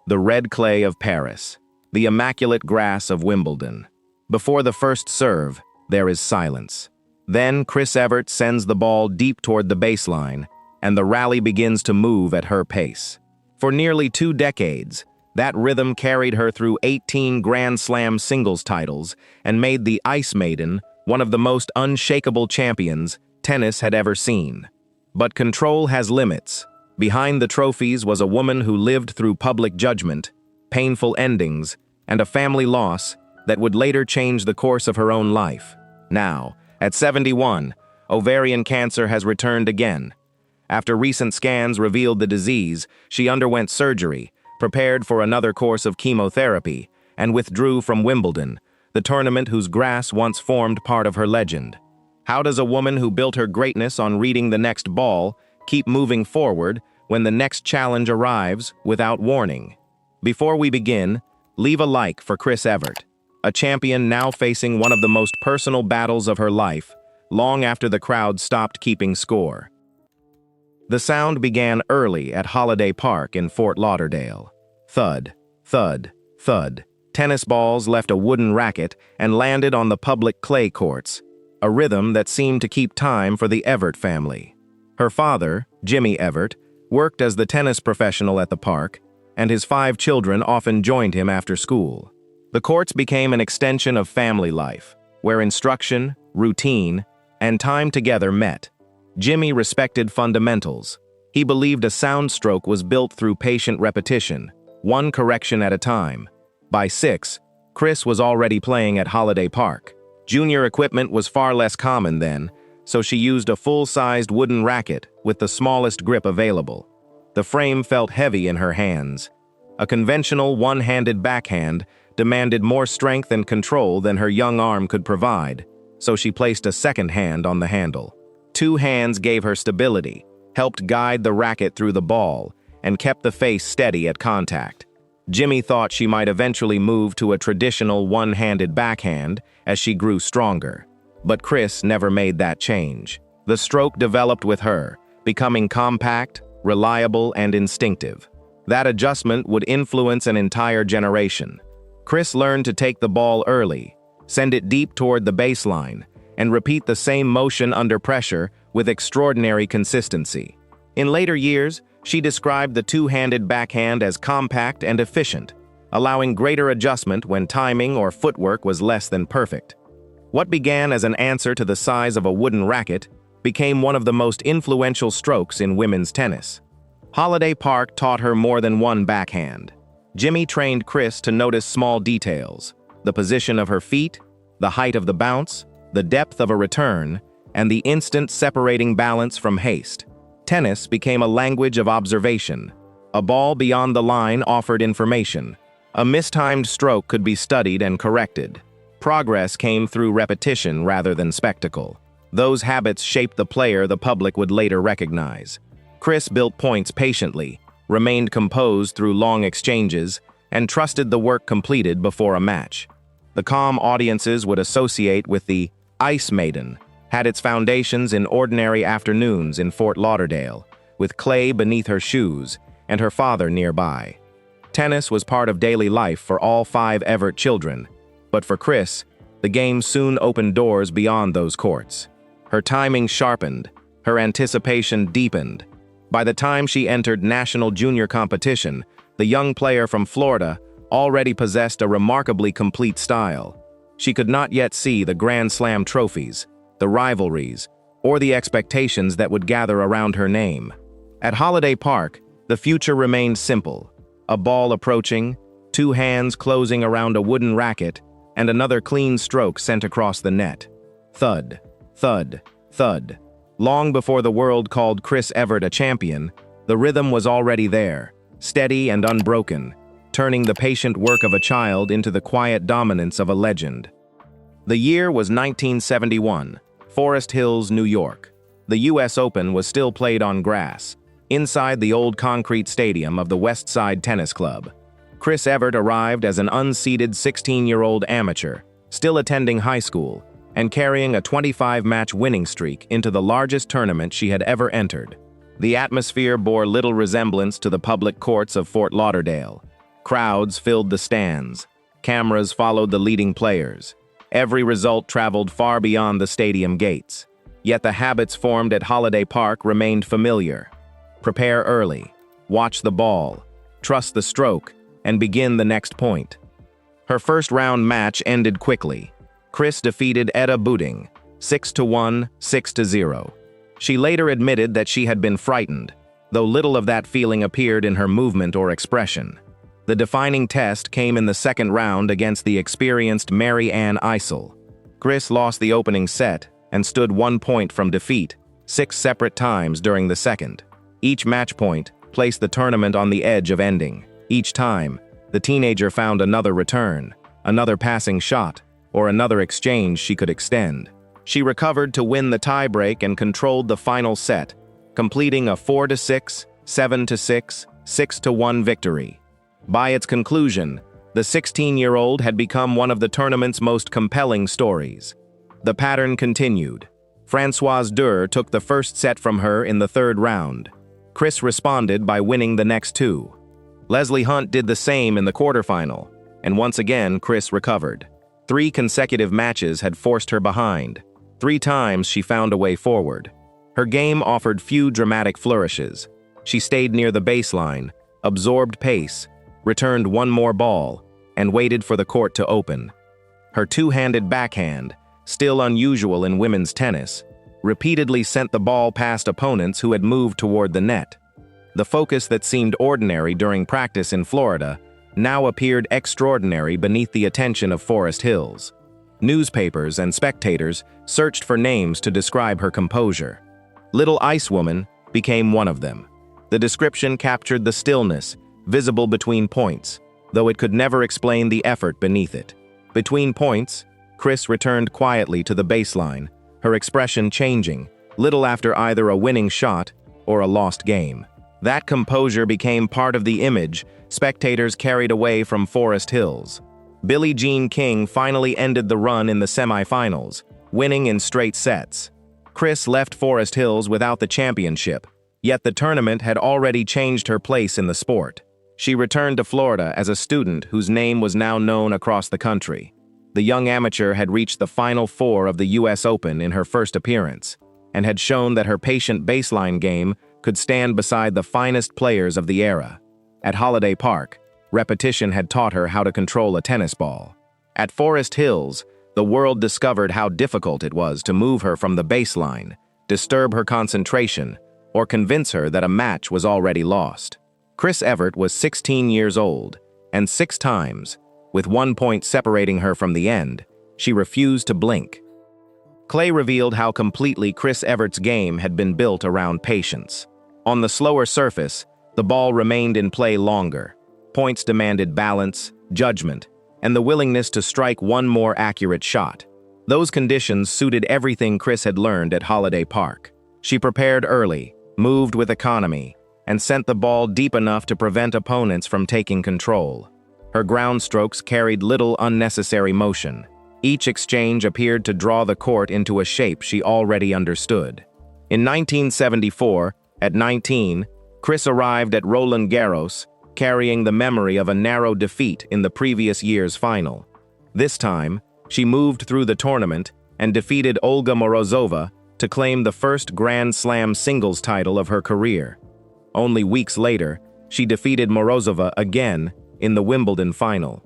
the red clay of Paris, the immaculate grass of Wimbledon. Before the first serve, there is silence. Then Chris Evert sends the ball deep toward the baseline, and the rally begins to move at her pace. For nearly 2 decades, that rhythm carried her through 18 Grand Slam singles titles and made the Ice Maiden one of the most unshakable champions tennis had ever seen. But control has limits. Behind the trophies was a woman who lived through public judgment, painful endings, and a family loss that would later change the course of her own life. Now, at 71, ovarian cancer has returned again. After recent scans revealed the disease, she underwent surgery, prepared for another course of chemotherapy, and withdrew from Wimbledon, the tournament whose grass once formed part of her legend. How does a woman who built her greatness on reading the next ball keep moving forward when the next challenge arrives without warning? Before we begin, leave a like for Chris Evert, a champion now facing one of the most personal battles of her life, long after the crowd stopped keeping score. The sound began early at Holiday Park in Fort Lauderdale. Thud, thud, thud. Tennis balls left a wooden racket and landed on the public clay courts, a rhythm that seemed to keep time for the Evert family. Her father, Jimmy Evert, worked as the tennis professional at the park, and his 5 children often joined him after school. The courts became an extension of family life, where instruction, routine, and time together met. Jimmy respected fundamentals. He believed a sound stroke was built through patient repetition, one correction at a time. By 6, Chris was already playing at Holiday Park. Junior equipment was far less common then, so she used a full-sized wooden racket with the smallest grip available. The frame felt heavy in her hands. A conventional one-handed backhand demanded more strength and control than her young arm could provide, so she placed a second hand on the handle. 2 hands gave her stability, helped guide the racket through the ball, and kept the face steady at contact. Jimmy thought she might eventually move to a traditional one-handed backhand as she grew stronger, but Chris never made that change. The stroke developed with her, becoming compact, reliable, and instinctive. That adjustment would influence an entire generation. Chris learned to take the ball early, send it deep toward the baseline, and repeat the same motion under pressure with extraordinary consistency. In later years, she described the two-handed backhand as compact and efficient, allowing greater adjustment when timing or footwork was less than perfect. What began as an answer to the size of a wooden racket became one of the most influential strokes in women's tennis. Holiday Park taught her more than one backhand. Jimmy trained Chris to notice small details: the position of her feet, the height of the bounce, the depth of a return, and the instant separating balance from haste. Tennis became a language of observation. A ball beyond the line offered information. A mistimed stroke could be studied and corrected. Progress came through repetition rather than spectacle. Those habits shaped the player the public would later recognize. Chris built points patiently, remained composed through long exchanges, and trusted the work completed before a match. The calm audiences would associate with the Ice Maiden had its foundations in ordinary afternoons in Fort Lauderdale, with clay beneath her shoes and her father nearby. Tennis was part of daily life for all 5 Evert children, but for Chris, the game soon opened doors beyond those courts. Her timing sharpened, her anticipation deepened. By the time she entered national junior competition, the young player from Florida already possessed a remarkably complete style. She could not yet see the Grand Slam trophies, the rivalries, or the expectations that would gather around her name. At Holiday Park, the future remained simple: a ball approaching, 2 hands closing around a wooden racket, and another clean stroke sent across the net. Thud, thud, thud. Long before the world called Chris Evert a champion, the rhythm was already there, steady and unbroken, turning the patient work of a child into the quiet dominance of a legend. The year was 1971, Forest Hills, New York. The U.S. Open was still played on grass, inside the old concrete stadium of the West Side Tennis Club. Chris Evert arrived as an unseeded 16-year-old amateur, still attending high school, and carrying a 25-match winning streak into the largest tournament she had ever entered. The atmosphere bore little resemblance to the public courts of Fort Lauderdale. Crowds filled the stands. Cameras followed the leading players. Every result traveled far beyond the stadium gates. Yet the habits formed at Holiday Park remained familiar. Prepare early, watch the ball, trust the stroke, and begin the next point. Her first round match ended quickly. Chris defeated Etta Buding, 6-1, 6-0. She later admitted that she had been frightened, though little of that feeling appeared in her movement or expression. The defining test came in the second round against the experienced Mary Ann Eisel. Chris lost the opening set and stood 1 point from defeat 6 separate times during the second. Each match point placed the tournament on the edge of ending. Each time, the teenager found another return, another passing shot, or another exchange she could extend. She recovered to win the tiebreak and controlled the final set, completing a 4-6, 7-6, 6-1 victory. By its conclusion, the 16-year-old had become one of the tournament's most compelling stories. The pattern continued. Françoise Durr took the first set from her in the third round. Chris responded by winning the next two. Leslie Hunt did the same in the quarterfinal, and once again Chris recovered. 3 consecutive matches had forced her behind. 3 times she found a way forward. Her game offered few dramatic flourishes. She stayed near the baseline, absorbed pace, returned one more ball, and waited for the court to open. Her two-handed backhand, still unusual in women's tennis, repeatedly sent the ball past opponents who had moved toward the net. The focus that seemed ordinary during practice in Florida now appeared extraordinary beneath the attention of Forest Hills. Newspapers and spectators searched for names to describe her composure. Little Ice Woman became one of them. The description captured the stillness visible between points, though it could never explain the effort beneath it. Between points, Chris returned quietly to the baseline, her expression changing, little after either a winning shot or a lost game. That composure became part of the image spectators carried away from Forest Hills. Billie Jean King finally ended the run in the semifinals, winning in straight sets. Chris left Forest Hills without the championship, yet the tournament had already changed her place in the sport. She returned to Florida as a student whose name was now known across the country. The young amateur had reached the Final Four of the U.S. Open in her first appearance, and had shown that her patient baseline game could stand beside the finest players of the era. At Holiday Park, repetition had taught her how to control a tennis ball. At Forest Hills, the world discovered how difficult it was to move her from the baseline, disturb her concentration, or convince her that a match was already lost. Chris Evert was 16 years old, and 6 times, with 1 point separating her from the end, she refused to blink. Clay revealed how completely Chris Evert's game had been built around patience. On the slower surface, the ball remained in play longer. Points demanded balance, judgment, and the willingness to strike one more accurate shot. Those conditions suited everything Chris had learned at Holiday Park. She prepared early, moved with economy, and sent the ball deep enough to prevent opponents from taking control. Her ground strokes carried little unnecessary motion. Each exchange appeared to draw the court into a shape she already understood. In 1974, at 19, Chris arrived at Roland Garros, carrying the memory of a narrow defeat in the previous year's final. This time, she moved through the tournament and defeated Olga Morozova to claim the first Grand Slam singles title of her career. Only weeks later, she defeated Morozova again in the Wimbledon final.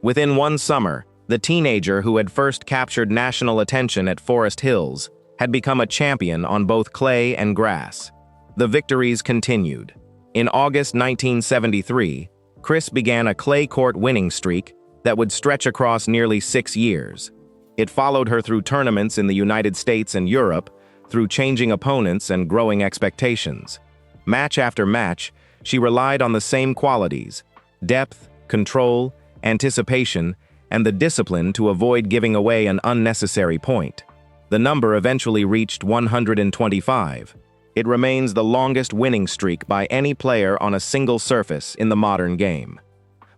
Within one summer, the teenager who had first captured national attention at Forest Hills had become a champion on both clay and grass. The victories continued. In August 1973, Chris began a clay court winning streak that would stretch across nearly 6 years. It followed her through tournaments in the United States and Europe, through changing opponents and growing expectations. Match after match, she relied on the same qualities: depth, control, anticipation, and the discipline to avoid giving away an unnecessary point. The number eventually reached 125. It remains the longest winning streak by any player on a single surface in the modern game.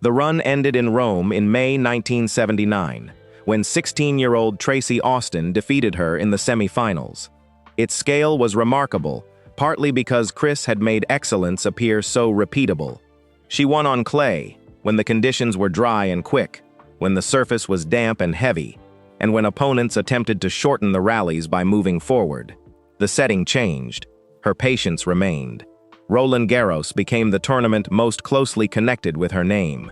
The run ended in Rome in May 1979, when 16-year-old Tracy Austin defeated her in the semifinals. Its scale was remarkable, partly because Chris had made excellence appear so repeatable. She won on clay, when the conditions were dry and quick, when the surface was damp and heavy, and when opponents attempted to shorten the rallies by moving forward. The setting changed. Her patience remained. Roland Garros became the tournament most closely connected with her name.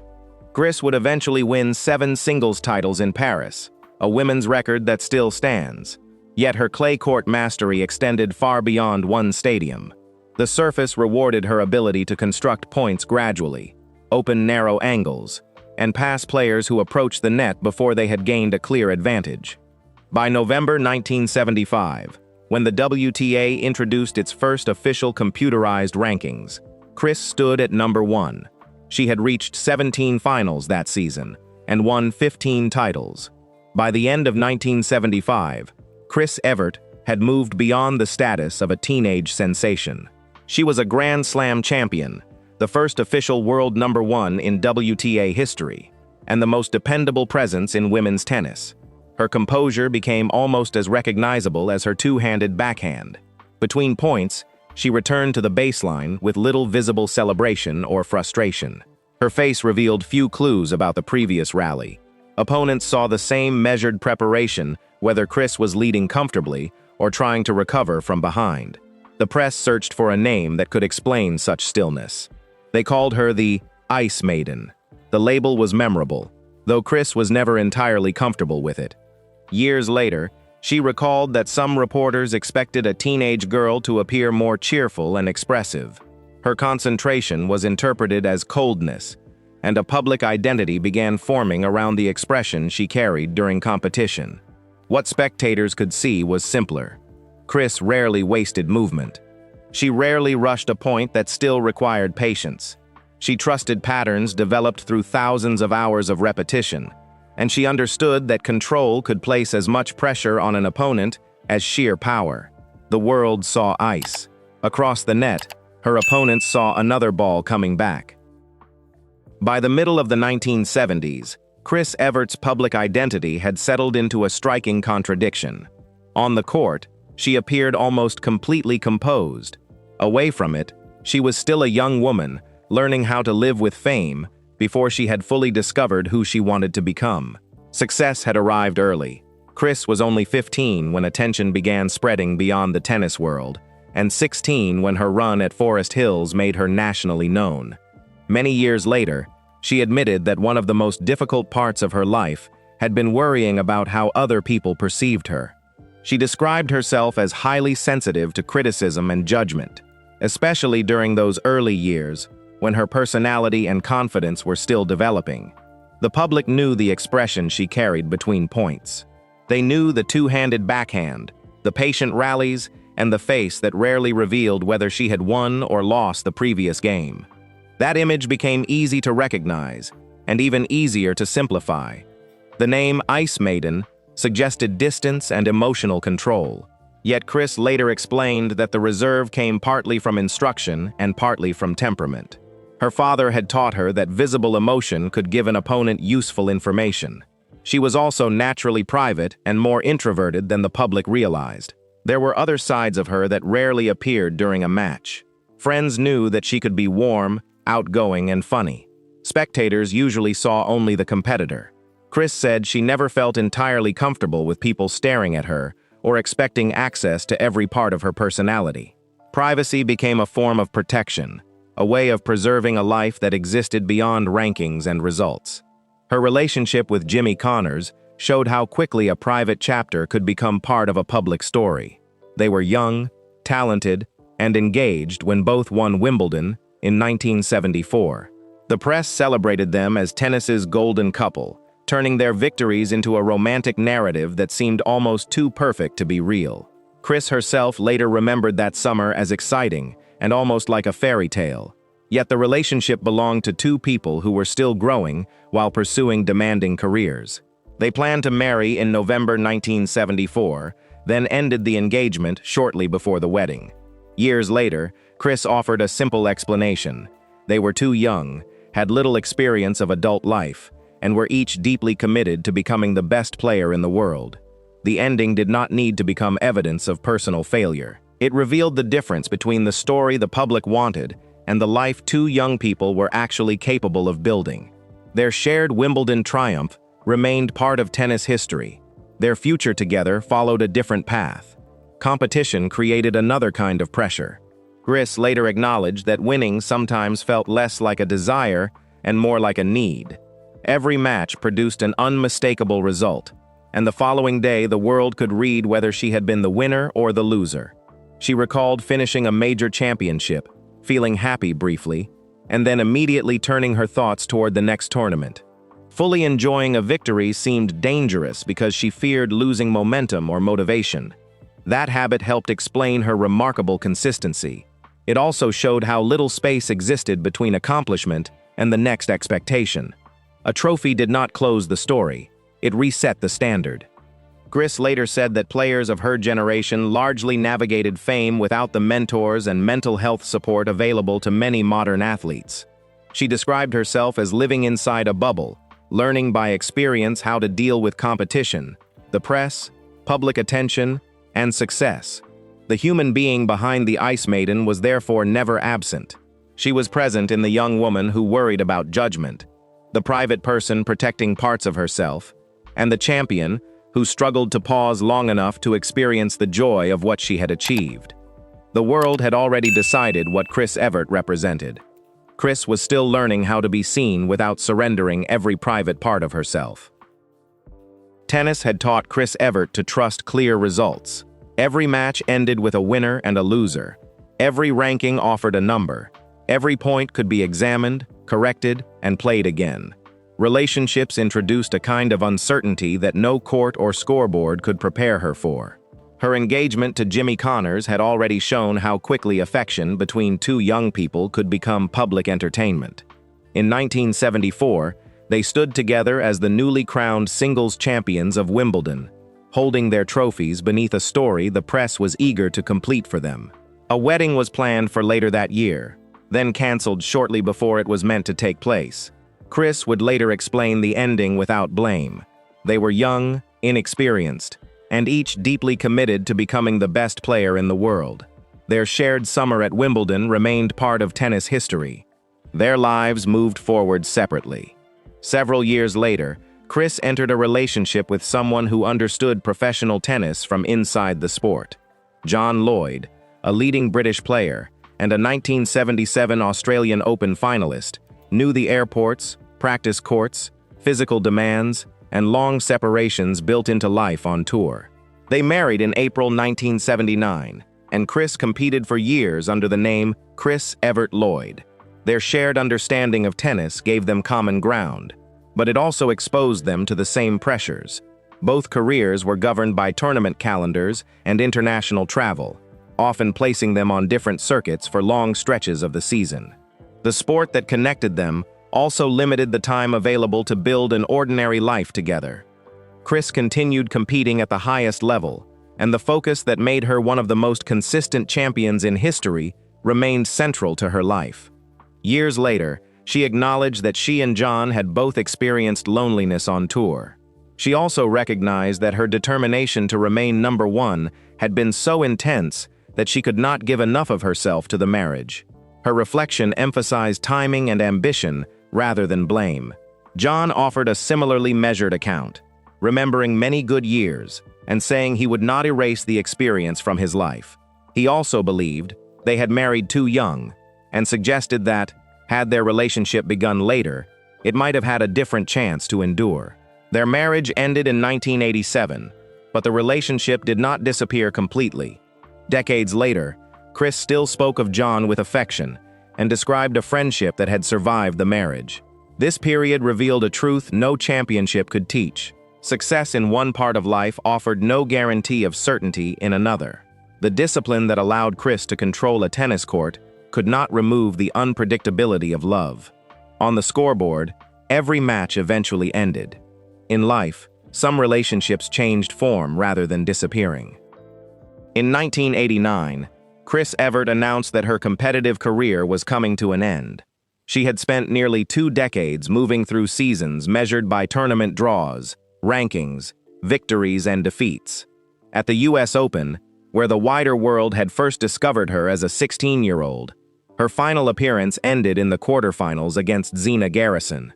Chris would eventually win 7 singles titles in Paris, a women's record that still stands. Yet her clay court mastery extended far beyond one stadium. The surface rewarded her ability to construct points gradually, open narrow angles, and pass players who approached the net before they had gained a clear advantage. By November 1975, when the WTA introduced its first official computerized rankings, Chris stood at number 1. She had reached 17 finals that season and won 15 titles. By the end of 1975, Chris Evert had moved beyond the status of a teenage sensation. She was a Grand Slam champion, the first official world number 1 in WTA history, and the most dependable presence in women's tennis. Her composure became almost as recognizable as her two-handed backhand. Between points, she returned to the baseline with little visible celebration or frustration. Her face revealed few clues about the previous rally. Opponents saw the same measured preparation, whether Chris was leading comfortably or trying to recover from behind. The press searched for a name that could explain such stillness. They called her the Ice Maiden. The label was memorable, though Chris was never entirely comfortable with it. Years later, she recalled that some reporters expected a teenage girl to appear more cheerful and expressive. Her concentration was interpreted as coldness, and a public identity began forming around the expression she carried during competition. What spectators could see was simpler. Chris rarely wasted movement. She rarely rushed a point that still required patience. She trusted patterns developed through thousands of hours of repetition, and she understood that control could place as much pressure on an opponent as sheer power. The world saw ice. Across the net, her opponents saw another ball coming back. By the middle of the 1970s, Chris Evert's public identity had settled into a striking contradiction. On the court, she appeared almost completely composed. Away from it, she was still a young woman, learning how to live with fame before she had fully discovered who she wanted to become. Success had arrived early. Chris was only 15 when attention began spreading beyond the tennis world, and 16 when her run at Forest Hills made her nationally known. Many years later, she admitted that one of the most difficult parts of her life had been worrying about how other people perceived her. She described herself as highly sensitive to criticism and judgment, especially during those early years when her personality and confidence were still developing. The public knew the expression she carried between points. They knew the two-handed backhand, the patient rallies, and the face that rarely revealed whether she had won or lost the previous game. That image became easy to recognize, and even easier to simplify. The name Ice Maiden suggested distance and emotional control. Yet Chris later explained that the reserve came partly from instruction and partly from temperament. Her father had taught her that visible emotion could give an opponent useful information. She was also naturally private and more introverted than the public realized. There were other sides of her that rarely appeared during a match. Friends knew that she could be warm, outgoing, and funny. Spectators usually saw only the competitor. Chris said she never felt entirely comfortable with people staring at her or expecting access to every part of her personality. Privacy became a form of protection, a way of preserving a life that existed beyond rankings and results. Her relationship with Jimmy Connors showed how quickly a private chapter could become part of a public story. They were young, talented, and engaged when both won Wimbledon in 1974. The press celebrated them as tennis's golden couple, turning their victories into a romantic narrative that seemed almost too perfect to be real. Chris herself later remembered that summer as exciting and almost like a fairy tale. Yet the relationship belonged to two people who were still growing while pursuing demanding careers. They planned to marry in November 1974, then ended the engagement shortly before the wedding. Years later, Chris offered a simple explanation. They were too young, had little experience of adult life, and were each deeply committed to becoming the best player in the world. The ending did not need to become evidence of personal failure. It revealed the difference between the story the public wanted and the life two young people were actually capable of building. Their shared Wimbledon triumph remained part of tennis history. Their future together followed a different path. Competition created another kind of pressure. Chris later acknowledged that winning sometimes felt less like a desire and more like a need. Every match produced an unmistakable result, and the following day the world could read whether she had been the winner or the loser. She recalled finishing a major championship, feeling happy briefly, and then immediately turning her thoughts toward the next tournament. Fully enjoying a victory seemed dangerous because she feared losing momentum or motivation. That habit helped explain her remarkable consistency. It also showed how little space existed between accomplishment and the next expectation. A trophy did not close the story. It reset the standard. Chris later said that players of her generation largely navigated fame without the mentors and mental health support available to many modern athletes. She described herself as living inside a bubble, learning by experience how to deal with competition, the press, public attention, and success. The human being behind the Ice Maiden was therefore never absent. She was present in the young woman who worried about judgment, the private person protecting parts of herself, and the champion who struggled to pause long enough to experience the joy of what she had achieved. The world had already decided what Chris Evert represented. Chris was still learning how to be seen without surrendering every private part of herself. Tennis had taught Chris Evert to trust clear results. Every match ended with a winner and a loser. Every ranking offered a number. Every point could be examined, corrected, and played again. Relationships introduced a kind of uncertainty that no court or scoreboard could prepare her for. Her engagement to Jimmy Connors had already shown how quickly affection between two young people could become public entertainment. In 1974, they stood together as the newly crowned singles champions of Wimbledon, holding their trophies beneath a story the press was eager to complete for them. A wedding was planned for later that year, then canceled shortly before it was meant to take place. Chris would later explain the ending without blame. They were young, inexperienced, and each deeply committed to becoming the best player in the world. Their shared summer at Wimbledon remained part of tennis history. Their lives moved forward separately. Several years later, Chris entered a relationship with someone who understood professional tennis from inside the sport. John Lloyd, a leading British player and a 1977 Australian Open finalist, knew the airports, practice courts, physical demands, and long separations built into life on tour. They married in April 1979, and Chris competed for years under the name Chris Evert Lloyd. Their shared understanding of tennis gave them common ground, but it also exposed them to the same pressures. Both careers were governed by tournament calendars and international travel, often placing them on different circuits for long stretches of the season. The sport that connected them also limited the time available to build an ordinary life together. Chris continued competing at the highest level, and the focus that made her one of the most consistent champions in history remained central to her life. Years later, she acknowledged that she and John had both experienced loneliness on tour. She also recognized that her determination to remain number one had been so intense that she could not give enough of herself to the marriage. Her reflection emphasized timing and ambition rather than blame. John offered a similarly measured account, remembering many good years and saying he would not erase the experience from his life. He also believed they had married too young and suggested that, had their relationship begun later, it might have had a different chance to endure. Their marriage ended in 1987, but the relationship did not disappear completely. Decades later, Chris still spoke of John with affection and described a friendship that had survived the marriage. This period revealed a truth no championship could teach. Success in one part of life offered no guarantee of certainty in another. The discipline that allowed Chris to control a tennis court could not remove the unpredictability of love. On the scoreboard, every match eventually ended. In life, some relationships changed form rather than disappearing. In 1989, Chris Evert announced that her competitive career was coming to an end. She had spent nearly 2 decades moving through seasons measured by tournament draws, rankings, victories, and defeats. At the US Open, where the wider world had first discovered her as a 16-year-old, her final appearance ended in the quarterfinals against Zina Garrison.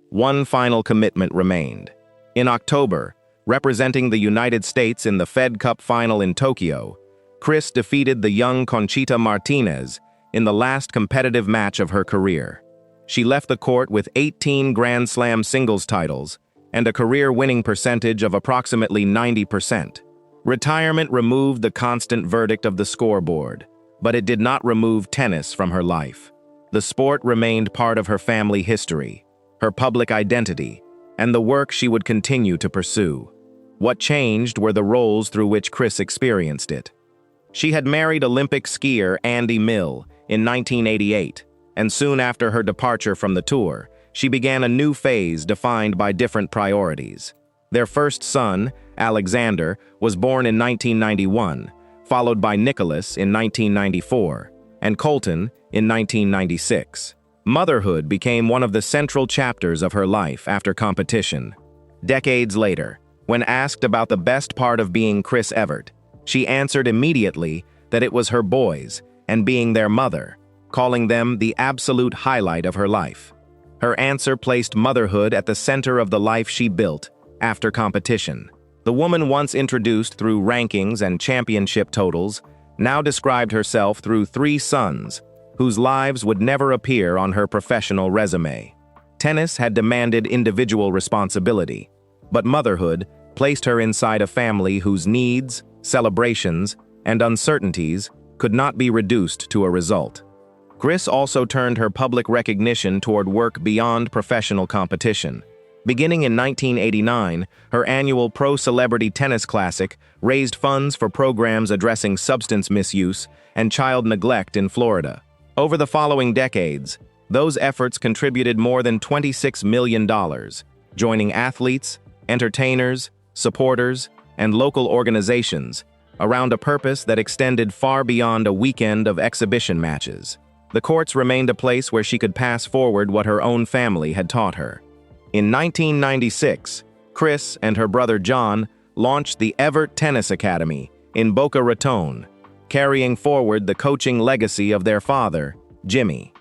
One final commitment remained. In October, representing the United States in the Fed Cup final in Tokyo, Chris defeated the young Conchita Martinez in the last competitive match of her career. She left the court with 18 Grand Slam singles titles and a career-winning percentage of approximately 90%. Retirement removed the constant verdict of the scoreboard, but it did not remove tennis from her life. The sport remained part of her family history, her public identity, and the work she would continue to pursue. What changed were the roles through which Chris experienced it. She had married Olympic skier Andy Mill in 1988, and soon after her departure from the tour, she began a new phase defined by different priorities. Their first son, Alexander, was born in 1991, followed by Nicholas in 1994, and Colton in 1996. Motherhood became one of the central chapters of her life after competition. Decades later, when asked about the best part of being Chris Evert, she answered immediately that it was her boys and being their mother, calling them the absolute highlight of her life. Her answer placed motherhood at the center of the life she built after competition. The woman once introduced through rankings and championship totals now described herself through 3 sons, whose lives would never appear on her professional resume. Tennis had demanded individual responsibility, but motherhood placed her inside a family whose needs, celebrations, and uncertainties could not be reduced to a result. Chris also turned her public recognition toward work beyond professional competition. Beginning in 1989, her annual Pro Celebrity Tennis Classic raised funds for programs addressing substance misuse and child neglect in Florida. Over the following decades, those efforts contributed more than $26 million, joining athletes, entertainers, supporters, and local organizations around a purpose that extended far beyond a weekend of exhibition matches. The courts remained a place where she could pass forward what her own family had taught her. In 1996, Chris and her brother John launched the Evert Tennis Academy in Boca Raton, carrying forward the coaching legacy of their father, Jimmy.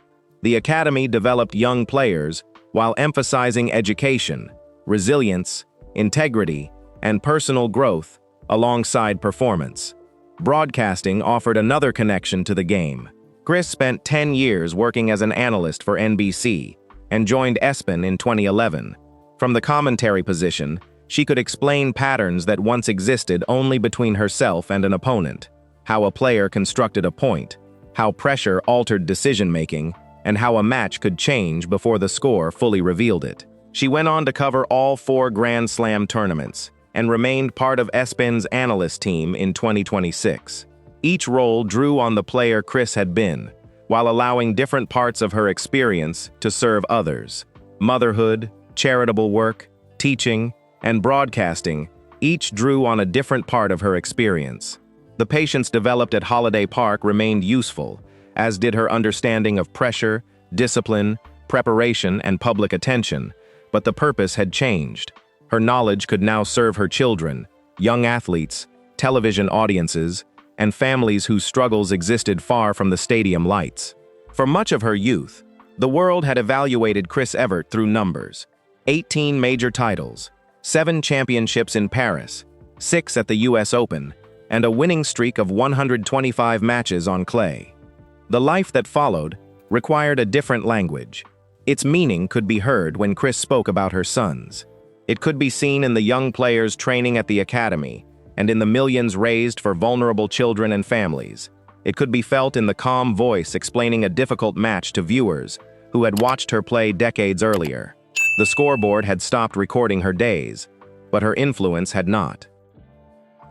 The academy developed young players while emphasizing education, resilience, integrity, and personal growth alongside performance. Broadcasting offered another connection to the game. Chris spent 10 years working as an analyst for NBC and joined ESPN in 2011. From the commentary position, she could explain patterns that once existed only between herself and an opponent, how a player constructed a point, how pressure altered decision-making, and how a match could change before the score fully revealed it. She went on to cover all 4 Grand Slam tournaments and remained part of ESPN's analyst team in 2026. Each role drew on the player Chris had been, while allowing different parts of her experience to serve others. Motherhood, charitable work, teaching, and broadcasting each drew on a different part of her experience. The patience developed at Holiday Park remained useful, as did her understanding of pressure, discipline, preparation, and public attention, but the purpose had changed. Her knowledge could now serve her children, young athletes, television audiences, and families whose struggles existed far from the stadium lights. For much of her youth, the world had evaluated Chris Evert through numbers: 18 major titles, 7 championships in Paris, 6 at the US Open, and a winning streak of 125 matches on clay. The life that followed required a different language. Its meaning could be heard when Chris spoke about her sons. It could be seen in the young players training at the academy and in the millions raised for vulnerable children and families. It could be felt in the calm voice explaining a difficult match to viewers who had watched her play decades earlier. The scoreboard had stopped recording her days, but her influence had not.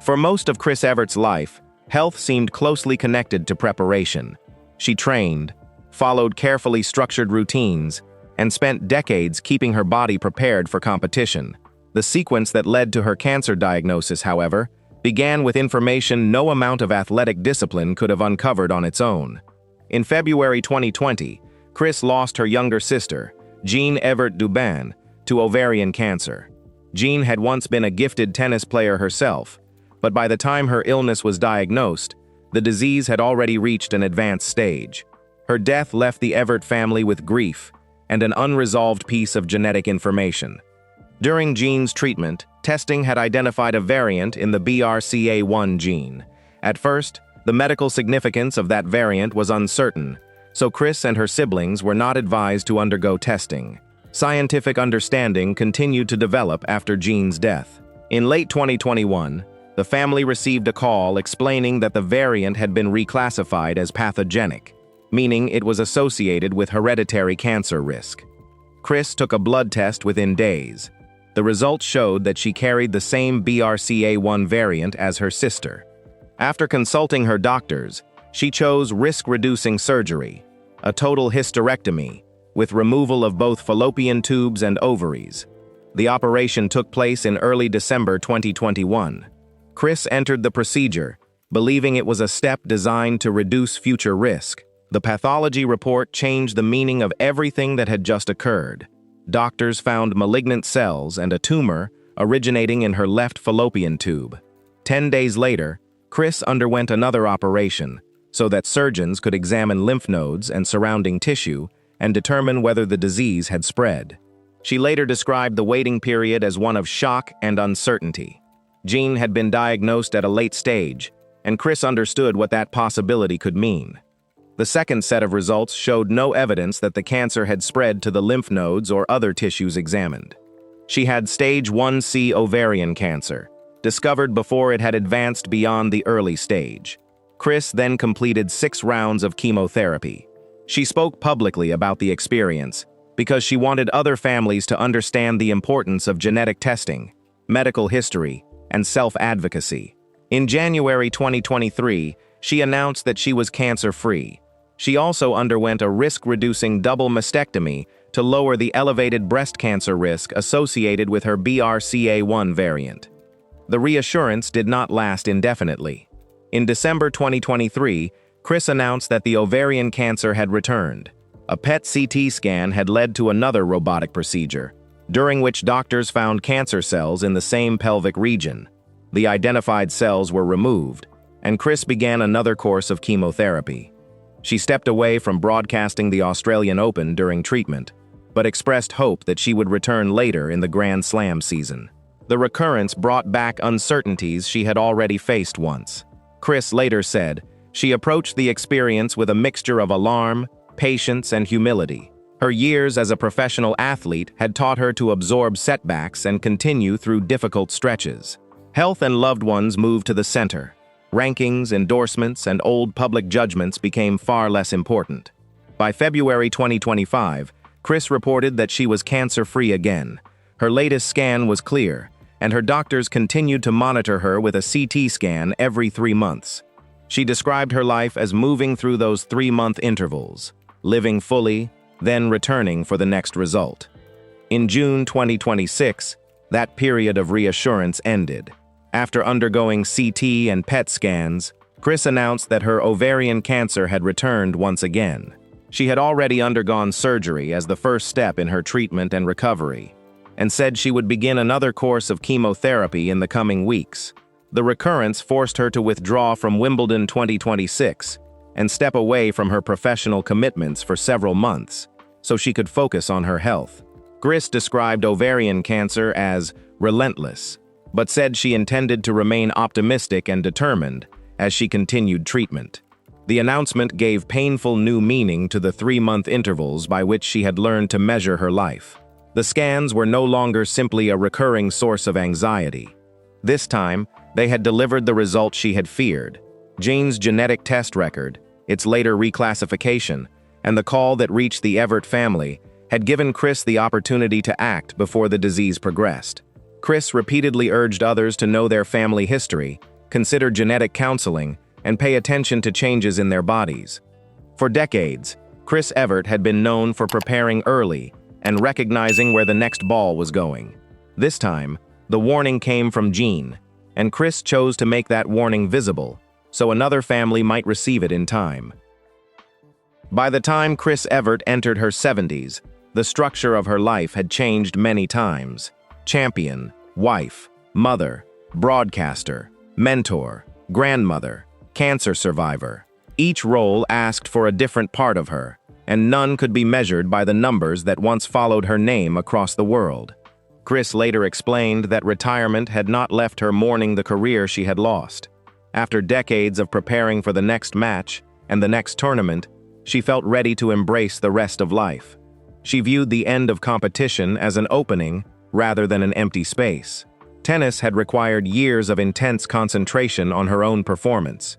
For most of Chris Evert's life, health seemed closely connected to preparation. She trained, followed carefully structured routines, and spent decades keeping her body prepared for competition. The sequence that led to her cancer diagnosis, however, began with information no amount of athletic discipline could have uncovered on its own. In February 2020, Chris lost her younger sister, Jean Evert Dubin, to ovarian cancer. Jean had once been a gifted tennis player herself, but by the time her illness was diagnosed, the disease had already reached an advanced stage. Her death left the Evert family with grief, and an unresolved piece of genetic information. During Jean's treatment, testing had identified a variant in the BRCA1 gene. At first, the medical significance of that variant was uncertain, so Chris and her siblings were not advised to undergo testing. Scientific understanding continued to develop after Jean's death. In late 2021, the family received a call explaining that the variant had been reclassified as pathogenic, meaning it was associated with hereditary cancer risk. Chris took a blood test within days. The results showed that she carried the same BRCA1 variant as her sister. After consulting her doctors, she chose risk-reducing surgery, a total hysterectomy, with removal of both fallopian tubes and ovaries. The operation took place in early December 2021. Chris entered the procedure, believing it was a step designed to reduce future risk. The pathology report changed the meaning of everything that had just occurred. Doctors found malignant cells and a tumor originating in her left fallopian tube. 10 days later, Chris underwent another operation so that surgeons could examine lymph nodes and surrounding tissue and determine whether the disease had spread. She later described the waiting period as one of shock and uncertainty. Jean had been diagnosed at a late stage, and Chris understood what that possibility could mean. The second set of results showed no evidence that the cancer had spread to the lymph nodes or other tissues examined. She had stage 1C ovarian cancer, discovered before it had advanced beyond the early stage. Chris then completed 6 rounds of chemotherapy. She spoke publicly about the experience because she wanted other families to understand the importance of genetic testing, medical history, and self-advocacy. In January 2023, she announced that she was cancer-free. She also underwent a risk-reducing double mastectomy to lower the elevated breast cancer risk associated with her BRCA1 variant. The reassurance did not last indefinitely. In December 2023, Chris announced that the ovarian cancer had returned. A PET CT scan had led to another robotic procedure, during which doctors found cancer cells in the same pelvic region. The identified cells were removed, and Chris began another course of chemotherapy. She stepped away from broadcasting the Australian Open during treatment, but expressed hope that she would return later in the Grand Slam season. The recurrence brought back uncertainties she had already faced once. Chris later said, she approached the experience with a mixture of alarm, patience, and humility. Her years as a professional athlete had taught her to absorb setbacks and continue through difficult stretches. Health and loved ones moved to the center. Rankings, endorsements, and old public judgments became far less important. By February 2025, Chris reported that she was cancer-free again. Her latest scan was clear, and her doctors continued to monitor her with a CT scan every 3 months. She described her life as moving through those 3-month intervals, living fully, then returning for the next result. In June 2026, that period of reassurance ended. After undergoing CT and PET scans, Chris announced that her ovarian cancer had returned once again. She had already undergone surgery as the first step in her treatment and recovery, and said she would begin another course of chemotherapy in the coming weeks. The recurrence forced her to withdraw from Wimbledon 2026 and step away from her professional commitments for several months, so she could focus on her health. Chris described ovarian cancer as relentless, but said she intended to remain optimistic and determined as she continued treatment. The announcement gave painful new meaning to the 3-month intervals by which she had learned to measure her life. The scans were no longer simply a recurring source of anxiety. This time, they had delivered the result she had feared: Jean's genetic test record, its later reclassification, and the call that reached the Evert family had given Chris the opportunity to act before the disease progressed. Chris repeatedly urged others to know their family history, consider genetic counseling, and pay attention to changes in their bodies. For decades, Chris Evert had been known for preparing early and recognizing where the next ball was going. This time, the warning came from Jean, and Chris chose to make that warning visible, so another family might receive it in time. By the time Chris Evert entered her 70s, the structure of her life had changed many times. Champion, wife, mother, broadcaster, mentor, grandmother, cancer survivor. Each role asked for a different part of her, and none could be measured by the numbers that once followed her name across the world. Chris later explained that retirement had not left her mourning the career she had lost. After decades of preparing for the next match and the next tournament, she felt ready to embrace the rest of life. She viewed the end of competition as an opening rather than an empty space. Tennis had required years of intense concentration on her own performance.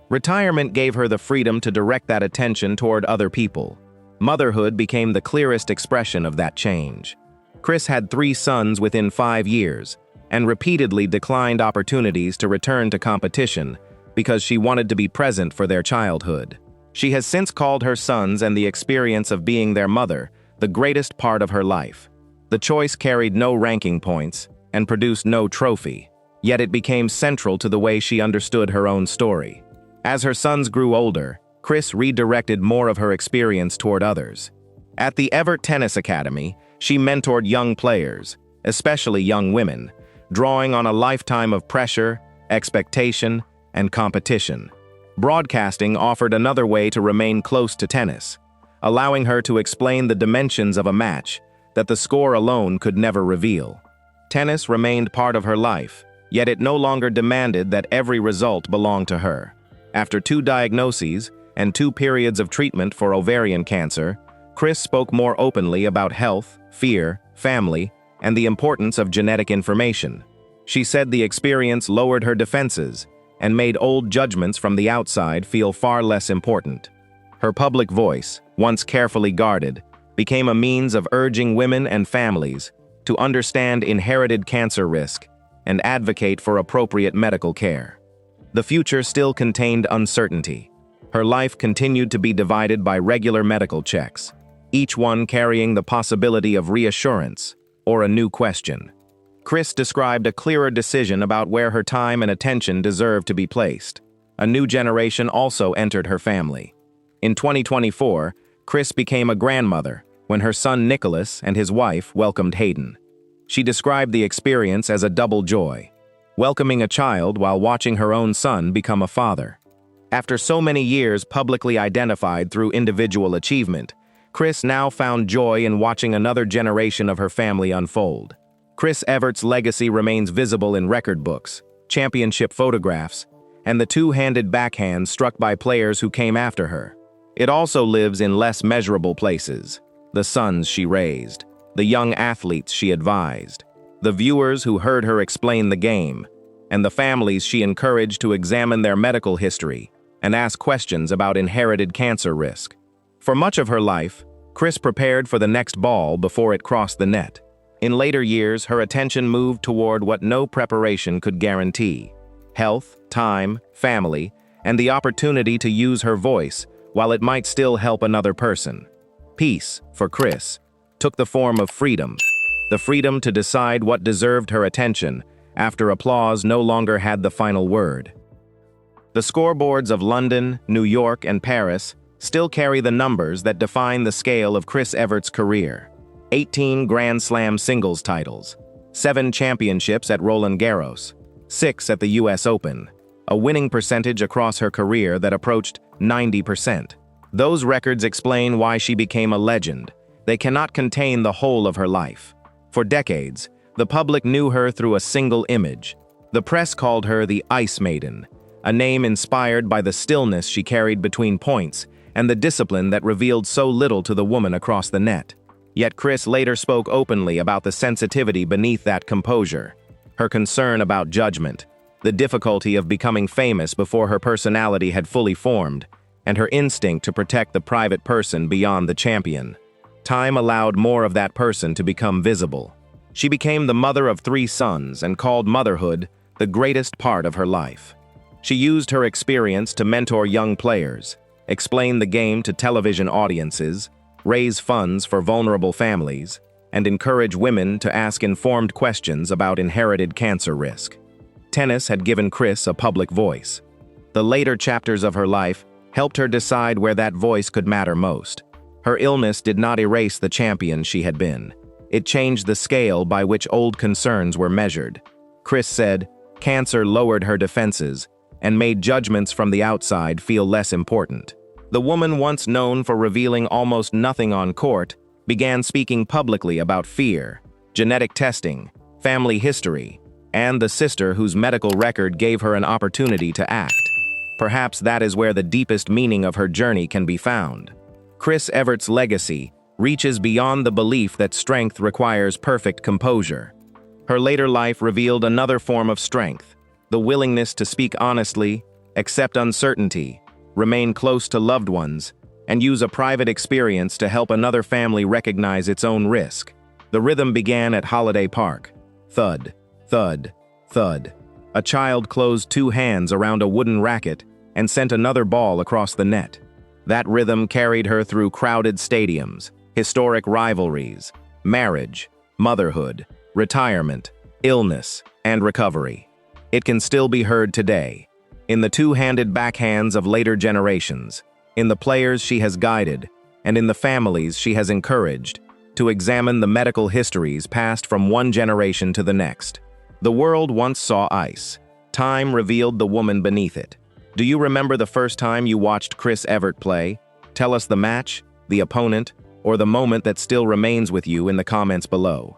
Retirement gave her the freedom to direct that attention toward other people. Motherhood became the clearest expression of that change. Chris had 3 sons within 5 years and repeatedly declined opportunities to return to competition because she wanted to be present for their childhood. She has since called her sons and the experience of being their mother the greatest part of her life. The choice carried no ranking points and produced no trophy, yet it became central to the way she understood her own story. As her sons grew older, Chris redirected more of her experience toward others. At the Evert Tennis Academy, she mentored young players, especially young women, drawing on a lifetime of pressure, expectation, and competition. Broadcasting offered another way to remain close to tennis, allowing her to explain the dimensions of a match that the score alone could never reveal. Tennis remained part of her life, yet it no longer demanded that every result belonged to her. After 2 diagnoses and 2 periods of treatment for ovarian cancer, Chris spoke more openly about health, fear, family, and the importance of genetic information. She said the experience lowered her defenses and made old judgments from the outside feel far less important. Her public voice, once carefully guarded, became a means of urging women and families to understand inherited cancer risk and advocate for appropriate medical care. The future still contained uncertainty. Her life continued to be divided by regular medical checks, each one carrying the possibility of reassurance or a new question. Chris described a clearer decision about where her time and attention deserved to be placed. A new generation also entered her family. In 2024, Chris became a grandmother when her son Nicholas and his wife welcomed Hayden. She described the experience as a double joy, welcoming a child while watching her own son become a father. After so many years publicly identified through individual achievement, Chris now found joy in watching another generation of her family unfold. Chris Evert's legacy remains visible in record books, championship photographs, and the 2-handed backhands struck by players who came after her. It also lives in less measurable places: the sons she raised, the young athletes she advised, the viewers who heard her explain the game, and the families she encouraged to examine their medical history and ask questions about inherited cancer risk. For much of her life, Chris prepared for the next ball before it crossed the net. In later years, her attention moved toward what no preparation could guarantee: health, time, family, and the opportunity to use her voice while it might still help another person. Peace, for Chris, took the form of freedom, the freedom to decide what deserved her attention after applause no longer had the final word. The scoreboards of London, New York, and Paris still carry the numbers that define the scale of Chris Evert's career: 18 Grand Slam singles titles, 7 championships at Roland Garros, 6 at the US Open, a winning percentage across her career that approached 90%. Those records explain why she became a legend. They cannot contain the whole of her life. For decades, the public knew her through a single image. The press called her the Ice Maiden, a name inspired by the stillness she carried between points and the discipline that revealed so little to the woman across the net. Yet Chris later spoke openly about the sensitivity beneath that composure, her concern about judgment, the difficulty of becoming famous before her personality had fully formed, and her instinct to protect the private person beyond the champion. Time allowed more of that person to become visible. She became the mother of 3 sons and called motherhood the greatest part of her life. She used her experience to mentor young players, explain the game to television audiences, raise funds for vulnerable families, and encourage women to ask informed questions about inherited cancer risk. Tennis had given Chris a public voice. The later chapters of her life helped her decide where that voice could matter most. Her illness did not erase the champion she had been. It changed the scale by which old concerns were measured. Chris said, "Cancer lowered her defenses and made judgments from the outside feel less important." The woman once known for revealing almost nothing on court began speaking publicly about fear, genetic testing, family history, and the sister whose medical record gave her an opportunity to act. Perhaps that is where the deepest meaning of her journey can be found. Chris Evert's legacy reaches beyond the belief that strength requires perfect composure. Her later life revealed another form of strength, the willingness to speak honestly, accept uncertainty, remain close to loved ones, and use a private experience to help another family recognize its own risk. The rhythm began at Holiday Park. Thud, thud, thud. A child closed two hands around a wooden racket and sent another ball across the net. That rhythm carried her through crowded stadiums, historic rivalries, marriage, motherhood, retirement, illness, and recovery. It can still be heard today, in the two-handed backhands of later generations, in the players she has guided, and in the families she has encouraged, to examine the medical histories passed from one generation to the next. The world once saw ice. Time revealed the woman beneath it. Do you remember the first time you watched Chris Evert play? Tell us the match, the opponent, or the moment that still remains with you in the comments below.